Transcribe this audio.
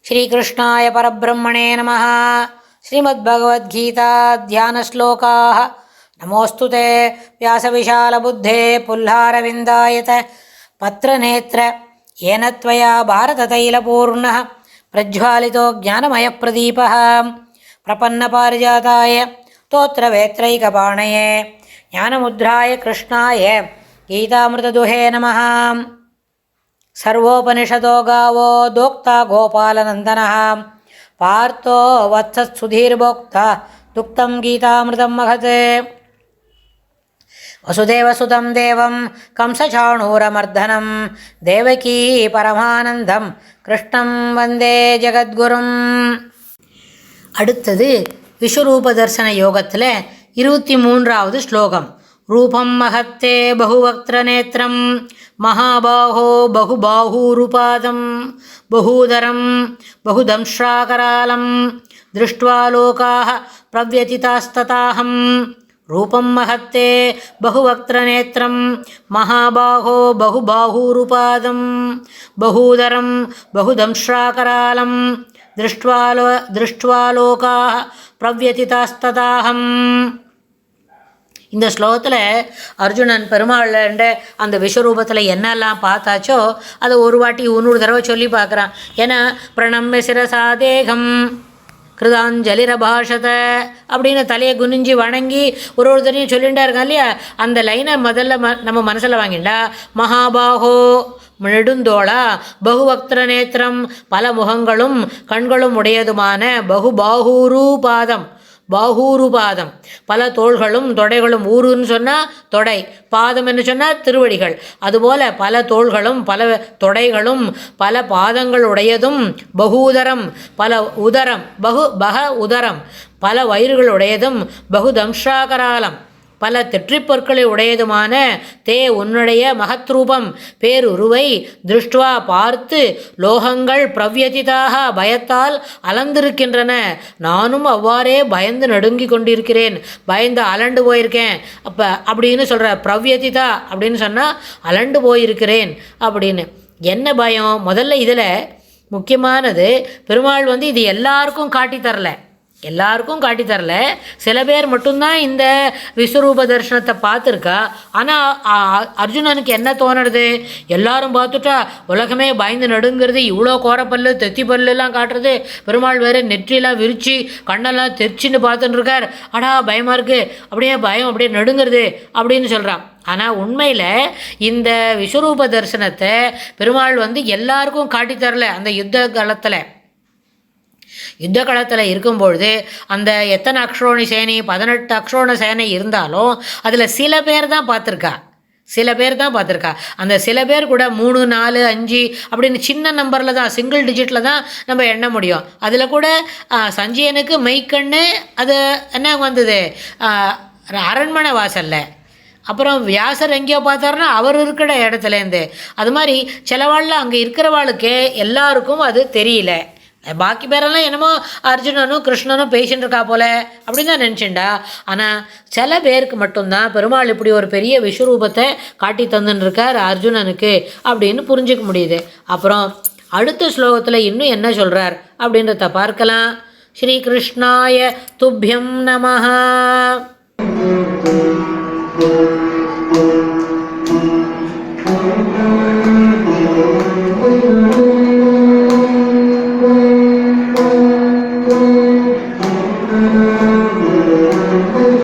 श्रीकृष्णाय परब्रह्मणे नमः। श्रीमद्भगवद्गीता ध्यानश्लोकाः। नमोऽस्तु ते व्यासविशालबुद्धे पुल्लारविन्दायत पत्रनेत्र येन त्वया भारततैलपूर्णः प्रज्वालितो ज्ञानमयप्रदीपः प्रपन्नपारिजाताय स्तोत्रवेत्रैकपाणये ज्ञानमुद्राय कृष्णाय गीतामृतदुहे नमः। सर्वोपनिषदो गावो दोक्ता गोपालनन्दनः पार्थो वत्सत्सुधीर्भोक्ता दुक्तं गीतामृतं महत्। वसुदेवसुतं देवं कंसचाणूरमर्दनं देवकी परमानन्दं कृष्णं वन्दे जगद्गुरुम्। அடுத்தது விஸ்வரூப தர்சன யோகத்தில் 23வது ஸ்லோகம். ரூபம் மகத்தே பகுவக்திரநேத்திரம் மகாபாஹோ பகுபாஹூருபாதம் பகூதரம் பகுதம்ஷ்ராகராலம் திருஷ்ட்வா லோகாः பிரவ்யதிதாஸ்ததாஹம். ரூபம் மகத்தே பகுவக்திரநேத்திரம் மகாபாஹோ பகுபாஹூருபாதம் பகூதரம் பகுதம்ஷ்ராகராலம் திருஷ்ட்வா லோகாः பிரவ்யதிதாஸ்ததாஹம். இந்த ஸ்லோகத்தில் அர்ஜுனன் பெருமாள்ன்ற அந்த விஸ்வரூபத்தில் என்னெல்லாம் பார்த்தாச்சோ அதை ஒரு வாட்டி 100 தடவை சொல்லி பார்க்குறான். ஏன்னா பிரணம்ய சிரசாதேகம் கிருதாஞ்சலிரபாஷத அப்படின்னு தலையை குனிஞ்சு வணங்கி ஒருத்தரையும் சொல்லிகிட்டே இருக்கான் இல்லையா. அந்த லைனை முதல்ல நம்ம மனசில் வாங்கிண்டா மகாபாஹோ நெடுந்தோளா பகுவக்திர நேத்திரம் பல முகங்களும் கண்களும் உடையதுமான பகுபாஹூரூபாதம் பாஹூருபாதம் பல தோள்களும் தொடைகளும். ஊருன்னு சொன்னால் தொடை, பாதம் என்று சொன்னால் திருவடிகள். அதுபோல் பல தோள்களும் பல தொடைகளும் பல பாதங்கள் உடையதும் பகூதரம் பல உதரம் உதரம் பல வயிறுகளுடையதும் பகுதம்ஷாகராலம் பல தெற்றிப்பொற்களை உடையதுமான தே உன்னுடைய மகத்ரூபம் பேருருவை திருஷ்டுவா பார்த்து லோகங்கள் பிரவ்யதிதாக பயத்தால் அலந்திருக்கின்றன. நானும் அவ்வாறே பயந்து நடுங்கி கொண்டிருக்கிறேன், பயந்து அலண்டு போயிருக்கேன். அப்படின்னு சொல்கிற பிரவ்யதிதா அப்படின்னு சொன்னால் அலண்டு போயிருக்கிறேன் அப்படின்னு. என்ன பயம்? முதல்ல இதில் முக்கியமானது பெருமாள் இது எல்லாருக்கும் காட்டி தரல. சில பேர் மட்டும்தான் இந்த விஸ்வரூப தரிசனத்தை பார்த்துருக்கா. ஆனால் அர்ஜுனனுக்கு என்ன தோணுறது? எல்லாரும் பார்த்துட்டா உலகமே பயந்து நடுங்கிறது. இவ்வளோ கோரப்பல்லு தெத்தி பல்லுலாம் காட்டுறது. பெருமாள் வேறு நெற்றிலாம் விரித்து கண்ணெல்லாம் தெரிச்சின்னு பார்த்துட்டு இருக்கார். பயமாக இருக்குது, அப்படியே நடுங்கிறது அப்படின்னு சொல்கிறான். ஆனால் உண்மையில் இந்த விஸ்வரூப தரிசனத்தை பெருமாள் எல்லாருக்கும் காட்டித்தரல. அந்த யுத்த காலத்தில் இருக்கும்பொழுது அந்த எத்தனை அக்ஷோணி சேனை 18 அக்ஷோண சேனை இருந்தாலும் அதில் சில பேர் தான் பார்த்துருக்கா. அந்த சில பேர் கூட 3, 4, 5 அப்படின்னு சின்ன நம்பரில் தான், சிங்கிள் டிஜிட்டில் தான் நம்ம எண்ண முடியும். அதில் கூட சஞ்சயனுக்கு மெய்க்கண்ணு அது என்ன வந்தது அரண்மனை வாசல்ல. அப்புறம் வியாசர் எங்கேயோ பார்த்தாருன்னா அவர் இருக்கிற இடத்துலேருந்து. அது மாதிரி சிலவாளில் அங்கே இருக்கிறவாளுக்கு எல்லாருக்கும் அது தெரியல. பாக்கி பேரெல்லாம் என்னமோ அர்ஜுனனும் கிருஷ்ணனும் பேசின்னு இருக்கா போல அப்படின்னு தான் நினச்சிண்டா. ஆனால் சில பேருக்கு மட்டும்தான் பெருமாள் இப்படி ஒரு பெரிய விஸ்வரூபத்தை காட்டி தந்துன்னு இருக்கார் அர்ஜுனனுக்கு அப்படின்னு புரிஞ்சிக்க முடியுது. அப்புறம் அடுத்த ஸ்லோகத்தில் இன்னும் என்ன சொல்கிறார் அப்படின்றத பார்க்கலாம். ஸ்ரீ கிருஷ்ணாய துப்யம் நமஹ.